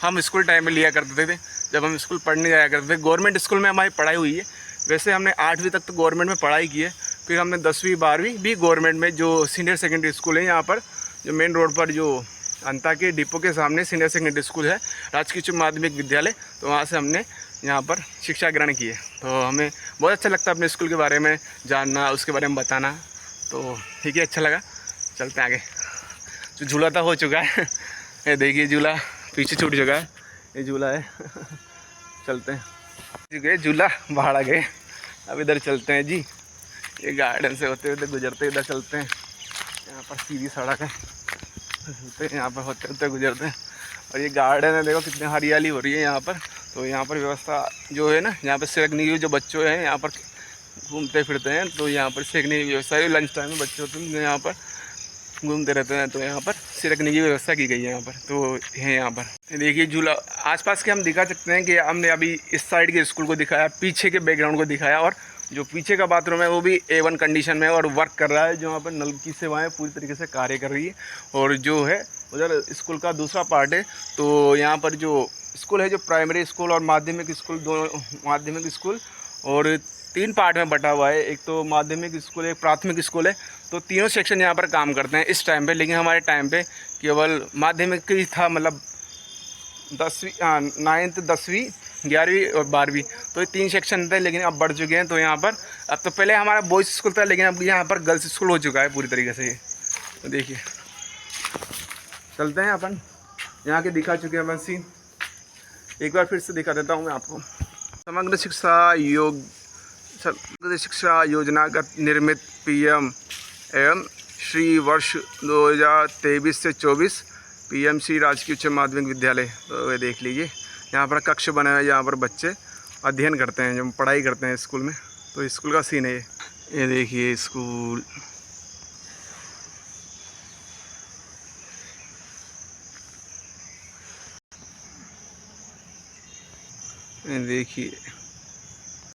हम स्कूल टाइम में लिया करते थे, जब हम स्कूल पढ़ने जाया करते थे। गवर्नमेंट स्कूल में हमारी पढ़ाई हुई है, वैसे हमने 8वीं तक तो गवर्नमेंट में पढ़ाई की है, फिर हमने 10वीं 12वीं भी गवर्नमेंट में, जो सीनियर सेकेंडरी स्कूल है यहाँ पर, जो मेन रोड पर जो अंता के डिपो के सामने सीनियर सेकेंडरी स्कूल है, राजकीय उच्च माध्यमिक विद्यालय, तो वहाँ से हमने यहाँ पर शिक्षा ग्रहण की है। तो हमें बहुत अच्छा लगता है अपने स्कूल के बारे में जानना, उसके बारे में बताना। तो ठीक है, अच्छा लगा, चलते हैं आगे। जो झूला था हो चुका है, ये देखिए झूला पीछे छूट चुका है, ये झूला है चलते हैं, झूला बाहर आ गए, अब इधर चलते हैं जी। ये गार्डन से होते हुए गुजरते इधर चलते हैं, यहाँ पर सीधी सड़क है, यहाँ पर होते होते गुजरते हैं। और ये गार्डन है, देखो कितनी हरियाली हो रही है यहाँ पर। तो यहाँ पर व्यवस्था जो है ना, यहाँ पर सेकने की जो बच्चों हैं यहाँ पर घूमते फिरते हैं, तो यहाँ पर सेकने की व्यवस्था है। लंच टाइम में बच्चे होते हैं यहाँ पर घूमते रहते हैं, तो यहाँ पर सिरकने की व्यवस्था की गई है यहाँ पर। तो है यहाँ पर देखिए झूला। आसपास के हम दिखा सकते हैं कि हमने अभी इस साइड के स्कूल को दिखाया, पीछे के बैकग्राउंड को दिखाया, और जो पीछे का बाथरूम है वो भी A1 कंडीशन में और वर्क कर रहा है। जो यहाँ पर नल की सेवाएँ पूरी तरीके से कार्य कर रही है। और जो है उधर स्कूल का दूसरा पार्ट है, तो यहाँ पर जो स्कूल है, जो प्राइमरी स्कूल और माध्यमिक स्कूल, दोनों माध्यमिक स्कूल और 3 पार्ट में बटा हुआ है। एक तो माध्यमिक स्कूल है, एक प्राथमिक स्कूल है। तो तीनों सेक्शन यहाँ पर काम करते हैं इस टाइम पे। लेकिन हमारे टाइम पे केवल माध्यमिक ही था, मतलब 10वीं 9th 10वीं 11वीं और 12वीं, तो ये 3 सेक्शन थे। लेकिन अब बढ़ चुके हैं। तो यहाँ पर अब तो पहले हमारा बॉयज़ स्कूल था, लेकिन अब यहाँ पर गर्ल्स स्कूल हो चुका है पूरी तरीके से। ये तो देखिए, चलते हैं अपन, यहाँ के दिखा चुके हैं अपन सीन। एक बार फिर से दिखा देता हूँ मैं आपको। समग्र शिक्षा योजना का निर्मित PM एवं श्री वर्ष 2023 से 24 PMC राजकीय उच्च माध्यमिक विद्यालय। तो ये देख लीजिए, यहाँ पर कक्ष बने हुए हैं, यहाँ पर बच्चे अध्ययन करते हैं, जब पढ़ाई करते हैं स्कूल में। तो स्कूल का सीन है ये देखिए स्कूल। देखिए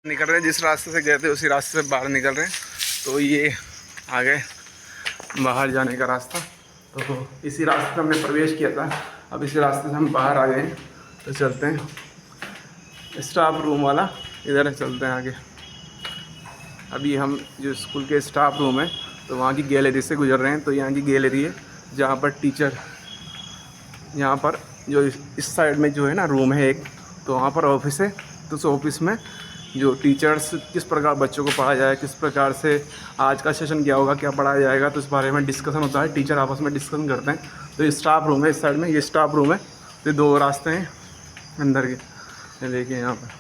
निकल रहे हैं, जिस रास्ते से गए थे उसी रास्ते से बाहर निकल रहे हैं। तो ये आ गए बाहर जाने का रास्ता। तो इसी रास्ते से हमने प्रवेश किया था, अब इसी रास्ते से हम बाहर आ गए हैं। तो चलते हैं स्टाफ रूम वाला, इधर चलते हैं आगे। अभी हम जो स्कूल के स्टाफ रूम है, तो वहाँ की गैलरी से गुजर रहे हैं। तो यहाँ की गैलरी है जहाँ पर टीचर, यहाँ पर जो इस साइड में जो है ना रूम है एक, तो वहाँ पर ऑफिस है। तो उस ऑफिस में जो टीचर्स किस प्रकार बच्चों को पढ़ाया जाए, किस प्रकार से आज का सेशन क्या होगा, क्या पढ़ाया जाएगा, तो इस बारे में डिस्कशन होता है। टीचर आपस में डिस्कशन करते हैं। तो ये स्टाफ रूम है, इस साइड में ये स्टाफ रूम है। तो 2 रास्ते हैं अंदर के, ये देखिए यहाँ पर।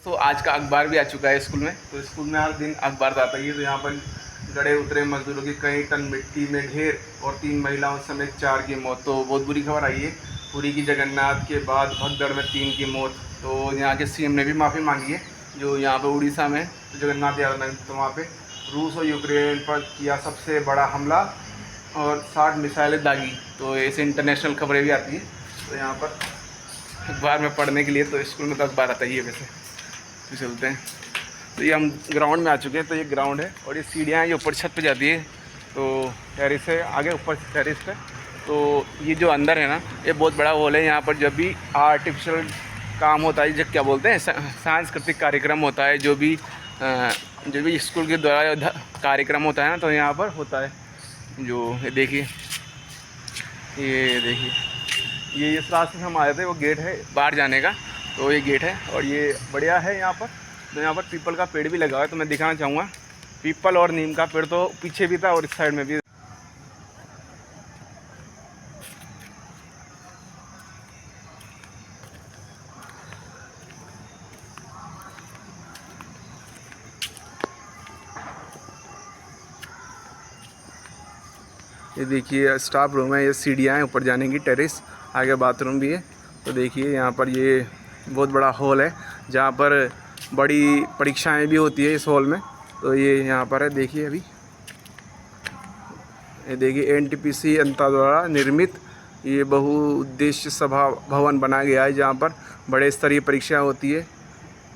तो आज का अखबार भी आ चुका है स्कूल में। तो स्कूल में हर दिन अखबार आता ही है। तो यहाँ पर गड़े उतरे मजदूरों की कई टन मिट्टी में ढेर और 3 महिलाओं समेत 4 की मौत। तो बहुत बुरी खबर आई है। पुरी की जगन्नाथ के बाद भगदड़ में 3 की मौत। तो यहाँ के CM ने भी माफ़ी मांगी है। जो यहाँ पे उड़ीसा में जगन्नाथ यात्रा, तो वहाँ पे रूस और यूक्रेन पर किया सबसे बड़ा हमला और 60 मिसाइलें दागी। तो ऐसे इंटरनेशनल खबरें भी आती हैं। तो यहाँ पर अखबार में पढ़ने के लिए तो स्कूल में तो अखबार आता ही है वैसे। तो चलते हैं। तो ये हम ग्राउंड में आ चुके हैं। तो ये ग्राउंड है और ये सीढ़ियाँ ये ऊपर छत पे जाती है। तो टेरिस है आगे, ऊपर टेरिस पे। तो ये जो अंदर है ना, ये बहुत बड़ा हॉल है। यहाँ पर जब भी आर्टिफिशियल काम होता है, जब क्या बोलते हैं सांस्कृतिक कार्यक्रम होता है, जो भी स्कूल के द्वारा कार्यक्रम होता है ना, तो यहाँ पर होता है। जो ये देखिए, ये इस रास्ते से हम आए थे, वो गेट है बाहर जाने का। तो ये गेट है और ये बढ़िया है यहाँ पर। तो यहाँ पर पीपल का पेड़ भी लगा हुआ है। तो मैं दिखाना चाहूँगा, पीपल और नीम का पेड़ तो पीछे भी था और इस साइड में भी। ये देखिए स्टाफ रूम है, ये सीढ़ियाँ हैं ऊपर जाने की, टेरेस, आगे बाथरूम भी है। तो देखिए यहाँ पर ये बहुत बड़ा हॉल है जहाँ पर बड़ी परीक्षाएं भी होती है इस हॉल में। तो ये यहाँ पर है, देखिए अभी ये देखिए NTPC अंता द्वारा निर्मित ये बहुउद्देश्य सभा भवन बनाया गया है जहाँ पर बड़े स्तरीय परीक्षाएं होती है।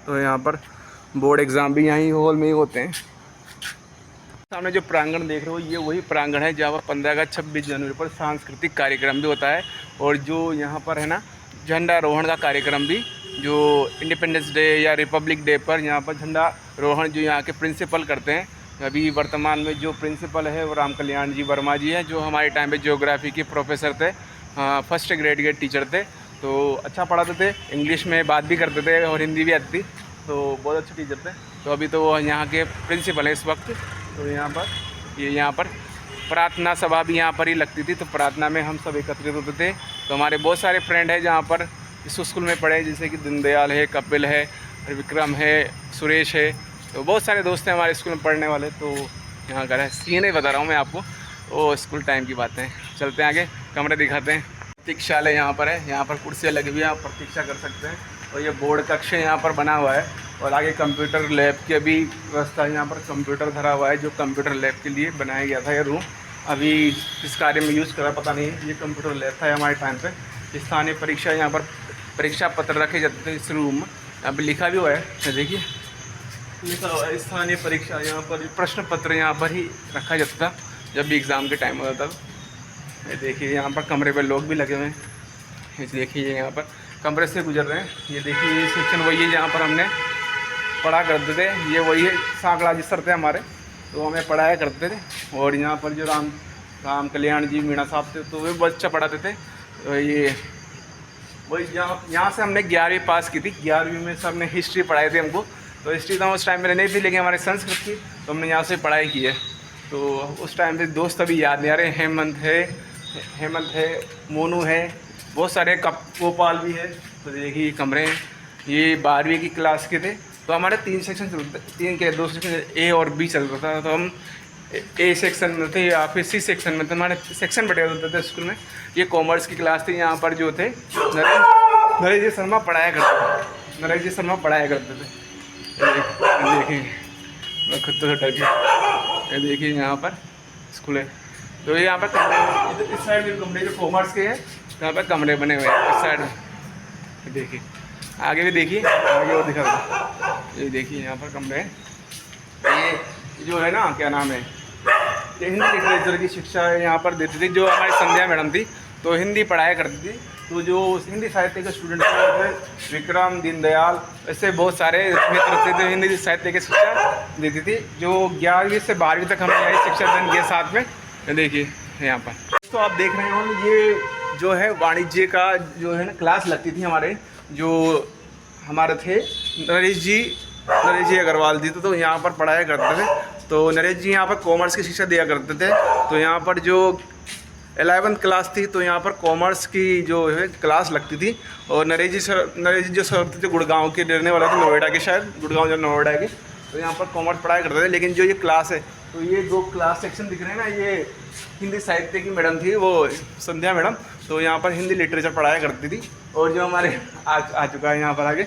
तो यहाँ पर बोर्ड एग्ज़ाम भी यहीं हॉल में ही होते हैं। सामने जो प्रांगण देख रहे हो, ये वही प्रांगण है जहाँ पर 15 अगस्त 26 जनवरी पर सांस्कृतिक कार्यक्रम भी होता है। और जो यहाँ पर है ना, झंडारोहण का कार्यक्रम भी, जो इंडिपेंडेंस डे या रिपब्लिक डे पर यहाँ पर झंडा रोहण जो यहाँ के प्रिंसिपल करते हैं। अभी वर्तमान में जो प्रिंसिपल है वो राम कल्याण जी वर्मा जी हैं, जो हमारे टाइम पे ज्योग्राफी के प्रोफेसर थे, फर्स्ट ग्रेड के टीचर थे। तो अच्छा पढ़ाते थे, इंग्लिश में बात भी करते थे और हिंदी भी आती थी। तो बहुत अच्छे टीचर थे। तो अभी तो वो यहाँ के प्रिंसिपल हैं इस वक्त। तो यहाँ पर प्रार्थना सभा भी यहाँ पर ही लगती थी। तो प्रार्थना में हम सब एकत्रित होते थे। तो हमारे बहुत सारे फ्रेंड हैं जहाँ पर इस स्कूल में पढ़े, जैसे कि दीनदयाल है, कपिल है, विक्रम है, सुरेश है। तो बहुत सारे दोस्त हैं हमारे स्कूल में पढ़ने वाले। तो यहाँ का सीन ही बता रहा हूँ मैं आपको, वो स्कूल टाइम की बातें। चलते हैं आगे, कमरे दिखाते हैं। प्रतीक्षालय यहाँ पर है, यहाँ पर कुर्सियाँ लगी हुई हैं, आप प्रतीक्षा कर सकते हैं। और ये बोर्ड कक्ष यहाँ पर बना हुआ है और आगे कंप्यूटर लैब की भी व्यवस्था है। यहाँ पर कंप्यूटर धरा हुआ है जो कंप्यूटर लैब के लिए बनाया गया था। ये रूम अभी किस कार्य में यूज़ करा पता नहीं, ये कंप्यूटर लैब था हमारे टाइम पे। स्थानीय परीक्षा, यहाँ पर परीक्षा पत्र रखे जाते थे इस रूम में। अभी लिखा भी हुआ है, देखिए लिखा हुआ है स्थानीय परीक्षा। यहाँ पर प्रश्न पत्र यहाँ पर ही रखा जाता था जब भी एग्ज़ाम के टाइम होता था। ये देखिए यहाँ पर कमरे पर लोग भी लगे हुए हैं। ये देखिए यहाँ पर कमरे से गुजर रहे हैं। ये देखिए ये सेक्शन वही है जहाँ पर हमने पढ़ा करते थे। ये वही है, सांकड़ा जी सर थे हमारे, तो हमें पढ़ाया करते थे। और यहाँ पर जो राम कल्याण जी मीणा साहब थे, तो वे बच्चा पढ़ाते थे। तो ये वही यहाँ से हमने 11वीं पास की थी। 11वीं में सब ने हिस्ट्री पढ़ाई थी हमको। तो हिस्ट्री तो उस टाइम में नहीं थी, लेकिन हमारे संस्कृत की, तो हमने यहाँ से पढ़ाई की है। तो उस टाइम पे दोस्त अभी याद नहीं आ रहे। हेमंत है, मोनू है, बहुत सारे गोपाल भी है। तो देखिए कमरे हैं, ये 12वीं की क्लास के थे। तो हमारे 3 सेक्शन चलते, 3 के 2 सेक्शन ए और बी चलता था। तो हम ए सेक्शन में थे या फिर सी सेक्शन में थे, हमारे सेक्शन बटे होते थे स्कूल में। ये कॉमर्स की क्लास थी। यहाँ पर जो थे नरेश जी शर्मा पढ़ाया करते थे। देखिए मैं खुद तो डर गया। ये देखिए यहाँ पर स्कूल है। तो यहाँ पर कमरे, इस साइड में कमरे जो कॉमर्स के हैं, यहाँ पर कमरे बने हुए हैं इस साइड में। देखिए आगे भी देखिए, आगे और दिखा दो। ये देखिए यहाँ पर कमरे हैं। ये जो है ना, क्या नाम है, ये हिंदी लिटरेचर की शिक्षा यहाँ पर देती थी। जो हमारी संध्या मैडम थी, तो हिंदी पढ़ाया करती थी। तो जो हिंदी साहित्य के स्टूडेंट थे, विक्रम, दीनदयाल, ऐसे बहुत सारे मित्र थे जो हिंदी साहित्य की शिक्षा देती थी। जो 11वीं से 12वीं तक हमने यही शिक्षा दान किया साथ में। देखिए यहाँ पर तो आप देख रहे हो, ये जो है वाणिज्य का जो है ना क्लास लगती थी हमारे, जो हमारे थे नरेश जी अग्रवाल जी, तो यहाँ पर पढ़ाया करते थे। तो नरेश जी यहाँ पर कॉमर्स की शिक्षा दिया करते थे। तो यहाँ पर जो 11वीं क्लास थी, तो यहाँ पर कॉमर्स की जो है क्लास लगती थी। और नरेश जी जो सर थे गुड़गांव के रहने वाले थे, नोएडा के, शायद गुड़गांव या नोएडा के। तो यहाँ पर कॉमर्स पढ़ाया करते थे। लेकिन जो ये क्लास है, तो ये 2 क्लास सेक्शन दिख रहे हैं ना, ये हिंदी साहित्य की मैडम थी, वो संध्या मैडम। तो यहाँ पर हिंदी लिटरेचर पढ़ाया करती थी। और जो हमारे आ चुका है यहाँ पर आगे,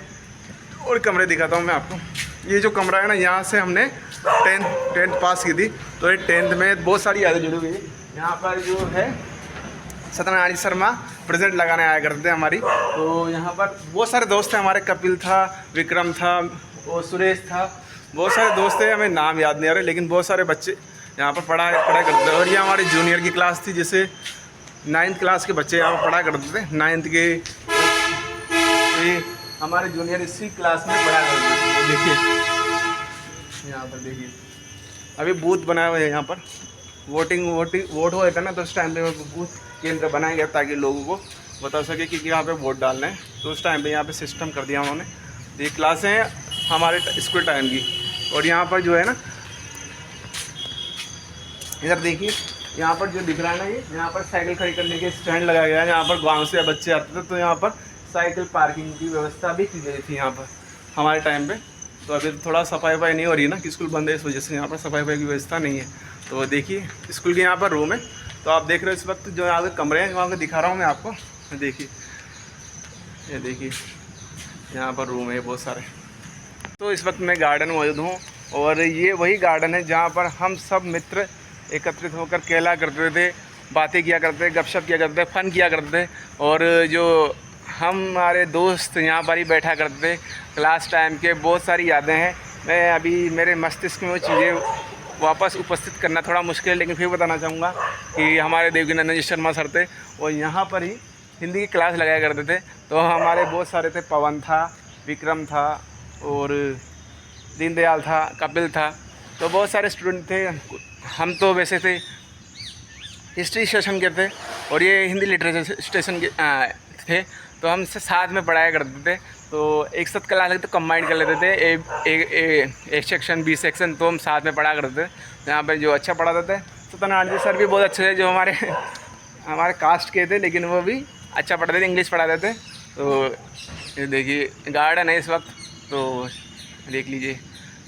और कमरे दिखाता हूँ मैं आपको। ये जो कमरा है ना, यहाँ से हमने 10th पास की थी। तो ये 10th में बहुत सारी यादें जुड़ी हुई है। यहाँ पर जो है सत्यनारायण शर्मा प्रेजेंट लगाने आया करते थे हमारी। तो यहाँ पर बहुत सारे दोस्त थे हमारे, कपिल था, विक्रम था और सुरेश था, बहुत सारे दोस्त थे, हमें नाम याद नहीं आ रहे। लेकिन बहुत सारे बच्चे यहाँ पर पढ़ा करते थे। और ये हमारी जूनियर की क्लास थी, जैसे 9th क्लास के बच्चे यहाँ पर पढ़ा करते थे। 9th के ये हमारे जूनियर इसी क्लास में पढ़ा करते थे। देखिए यहाँ पर देखिए अभी बूथ बनाए हुए हैं। यहाँ पर वोट हुआ था ना, तो उस टाइम पे बूथ केंद्र बनाया गया ताकि लोगों को बता सके कि यहाँ पे वोट डालना है। तो उस टाइम पे यहाँ पे सिस्टम कर दिया उन्होंने। तो ये क्लासें हैं हमारे स्कूल टाइम की। और यहाँ पर जो है ना, इधर देखिए यहाँ पर जो दिख रहा है ना, ये यहाँ पर साइकिल खड़ी करने के स्टैंड लगाया गया है। यहाँ पर गाँव से बच्चे आते थे, तो यहाँ पर साइकिल पार्किंग की व्यवस्था भी की गई थी यहाँ पर हमारे टाइम पे। तो अभी थोड़ा सफाई नहीं हो रही है ना, कि स्कूल बंद है, इस वजह से यहाँ पर सफाई की व्यवस्था नहीं है। तो देखिए स्कूल के यहाँ पर रूम है। तो आप देख रहे हो इस वक्त जो यहाँ पे कमरे हैं, वहाँ पे दिखा रहा हूँ मैं आपको। देखिए ये देखिए यहाँ पर रूम है बहुत सारे। तो इस वक्त मैं गार्डन मौजूद हूँ, और ये वही गार्डन है जहाँ पर हम सब मित्र एकत्रित होकर खेला करते थे, बातें किया करते थे, गपशप किया करते थे, फन किया करते थे। और जो हमारे दोस्त यहाँ पर ही बैठा करते थे क्लास टाइम के, बहुत सारी यादें हैं। मैं अभी मेरे मस्तिष्क में वो चीज़ें वापस उपस्थित करना थोड़ा मुश्किल है, लेकिन फिर बताना चाहूँगा कि हमारे देवकीनंदन जी शर्मा सर थे, और यहाँ पर ही हिंदी की क्लास लगाया करते थे। तो हमारे बहुत सारे थे, पवन था, विक्रम था, और दीनदयाल था, कपिल था। तो बहुत सारे स्टूडेंट थे। हम तो वैसे थे हिस्ट्री सेशन के थे, और ये हिंदी लिटरेचर स्टेशन के थे। तो हम साथ में पढ़ाया करते थे। तो एक साथ क्लास लगते तो कंबाइन कर लेते थे, एक सेक्शन बी सेक्शन, तो हम साथ में पढ़ा करते थे। यहाँ पर जो अच्छा पढ़ाते थे सत्यनारायण जी सर भी बहुत अच्छे थे, जो हमारे कास्ट के थे, लेकिन वो भी अच्छा पढ़ाते थे, इंग्लिश पढ़ाते थे। तो ये देखिए गार्डन है इस वक्त, तो देख लीजिए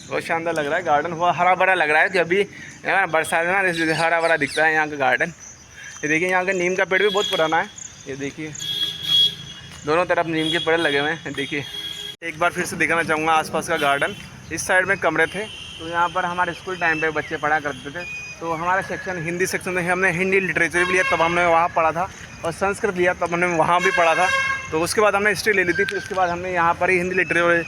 बहुत शानदार लग रहा है गार्डन। वो हरा भरा लग रहा है कि अभी बरसात है ना, हरा भरा दिखता है यहाँ का गार्डन। ये देखिए यहाँ का नीम का पेड़ भी बहुत पुराना है, ये देखिए दोनों तरफ नीम के पेड़ लगे हुए हैं। देखिए एक बार फिर से दिखाना चाहूँगा आसपास का गार्डन। इस साइड में कमरे थे, तो यहाँ पर हमारे स्कूल टाइम पे बच्चे पढ़ा करते थे। तो हमारा सेक्शन हिंदी सेक्शन में हमने हिंदी लिटरेचर भी लिया, तब हमने वहाँ पढ़ा था, और संस्कृत लिया तब हमने वहाँ भी पढ़ा था। तो उसके बाद हमने हिस्ट्री ले ली थी, फिर उसके बाद हमने यहाँ पर ही हिंदी लिटरेचर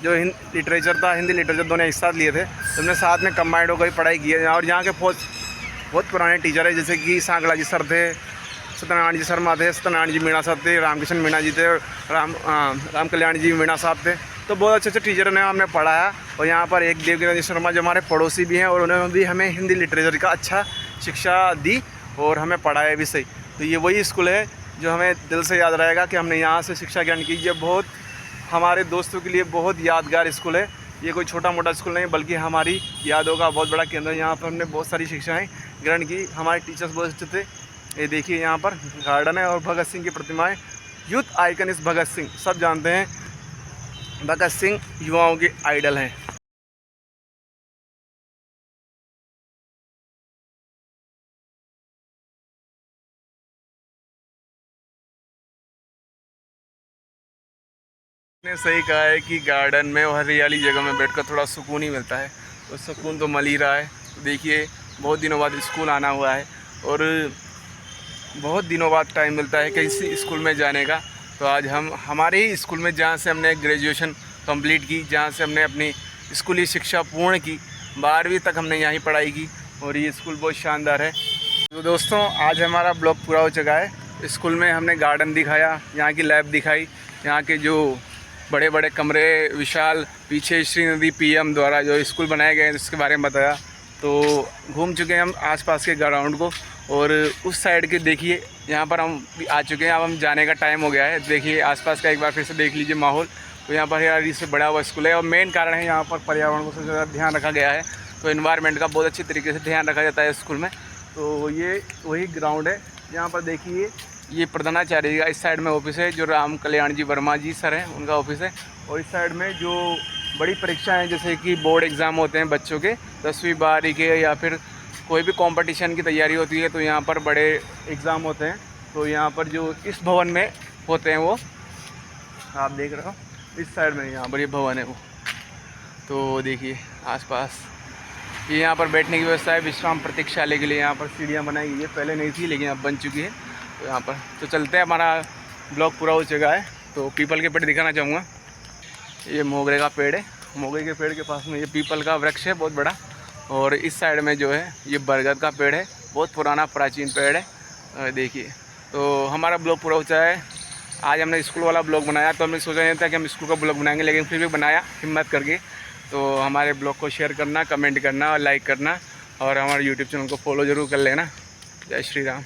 जो लिटरेचर था, हिंदी लिटरेचर दोनों एक साथ लिए थे। तो हमने साथ में कंबाइंड होकर पढ़ाई की है। और यहाँ के बहुत पुराने टीचर है, जैसे कि सांगला जी सर थे, सत्यनारायण जी शर्मा थे, सत्यनारायण जी मीणा साहब थे, रामकृष्ण मीणा जी थे, राम कल्याण जी मीणा साहब थे। तो बहुत अच्छे अच्छे टीचर ने हमने पढ़ाया। और यहाँ पर एक देवकीनंदन जी शर्मा जो हमारे पड़ोसी भी हैं, और उन्होंने भी हमें हिंदी लिटरेचर का अच्छा शिक्षा दी और हमें पढ़ाया भी सही। तो ये वही स्कूल है जो हमें दिल से याद रहेगा कि हमने यहाँ से शिक्षा ग्रहण की। ये बहुत हमारे दोस्तों के लिए बहुत यादगार स्कूल है। ये कोई छोटा मोटा स्कूल नहीं, बल्कि हमारी यादों का बहुत बड़ा केंद्र है। यहाँ पर हमने बहुत सारी शिक्षाएँ ग्रहण की। हमारे टीचर्स बहुत अच्छे थे। ये देखिए यहाँ पर गार्डन है और भगत सिंह की प्रतिमाएं। यूथ आइकन इस भगत सिंह, सब जानते हैं भगत सिंह युवाओं के आइडल हैं। ने सही कहा है कि गार्डन में और हरियाली जगह में बैठकर थोड़ा सुकून ही मिलता है, तो सुकून तो मिल ही रहा है। तो देखिए बहुत दिनों बाद स्कूल आना हुआ है और बहुत दिनों बाद टाइम मिलता है किसी स्कूल में जाने का। तो आज हम हमारे ही स्कूल में, जहाँ से हमने ग्रेजुएशन कंप्लीट की, जहाँ से हमने अपनी स्कूली शिक्षा पूर्ण की, 12वीं तक हमने यहाँ पढ़ाई की, और ये स्कूल बहुत शानदार है। तो दोस्तों आज हमारा ब्लॉग पूरा हो चुका है। स्कूल में हमने गार्डन दिखाया, यहाँ की लैब दिखाई, यहाँ के जो बड़े बड़े कमरे विशाल, पीछे श्री नदी PM द्वारा जो स्कूल बनाए गए हैं उसके बारे में बताया। तो घूम चुके हैं हम आसपास के ग्राउंड को, और उस साइड के देखिए यहाँ पर हम भी आ चुके हैं। अब हम जाने का टाइम हो गया है। देखिए आसपास का एक बार फिर से देख लीजिए माहौल। तो यहाँ पर हरियाली से बड़ा हुआ स्कूल है, और मेन कारण है यहाँ पर पर्यावरण को सबसे ज़्यादा ध्यान रखा गया है। तो इन्वायरमेंट का बहुत अच्छी तरीके से ध्यान रखा जाता है स्कूल में। तो ये वही ग्राउंड है। यहाँ पर देखिए ये प्रधानाचार्य का इस साइड में ऑफिस है, जो राम कल्याण जी वर्मा जी सर हैं, उनका ऑफिस है। और इस साइड में जो बड़ी परीक्षाएं, जैसे कि बोर्ड एग्ज़ाम होते हैं बच्चों के 10वीं 12वीं के, या फिर कोई भी कंपटीशन की तैयारी होती है, तो यहाँ पर बड़े एग्ज़ाम होते हैं। तो यहाँ पर जो इस भवन में होते हैं वो आप देख रहे हो, इस साइड में यहाँ पर ये भवन है वो। तो देखिए आसपास ये यहाँ पर बैठने की व्यवस्था है, विश्राम प्रतीक्षालय के लिए। यहाँ पर सीढ़ियाँ बनाई गई है, पहले नहीं थी लेकिन अब बन चुकी है। तो यहाँ पर तो चलते हैं, हमारा ब्लॉग पूरा हो चुका है। तो पीपल के पेड़ दिखाना चाहूँगा। ये मोगरे का पेड़ है, मोगरे के पेड़ के पास में ये पीपल का वृक्ष है बहुत बड़ा, और इस साइड में जो है ये बरगद का पेड़ है, बहुत पुराना प्राचीन पेड़ है। देखिए तो हमारा ब्लॉग पूरा हो चुका है। आज हमने स्कूल वाला ब्लॉग बनाया, तो हमने सोचा नहीं था कि हम स्कूल का ब्लॉग बनाएंगे, लेकिन फिर भी बनाया हिम्मत करके। तो हमारे ब्लॉग को शेयर करना, कमेंट करना और लाइक करना, और हमारे यूट्यूब चैनल को फॉलो ज़रूर कर लेना। जय श्री राम।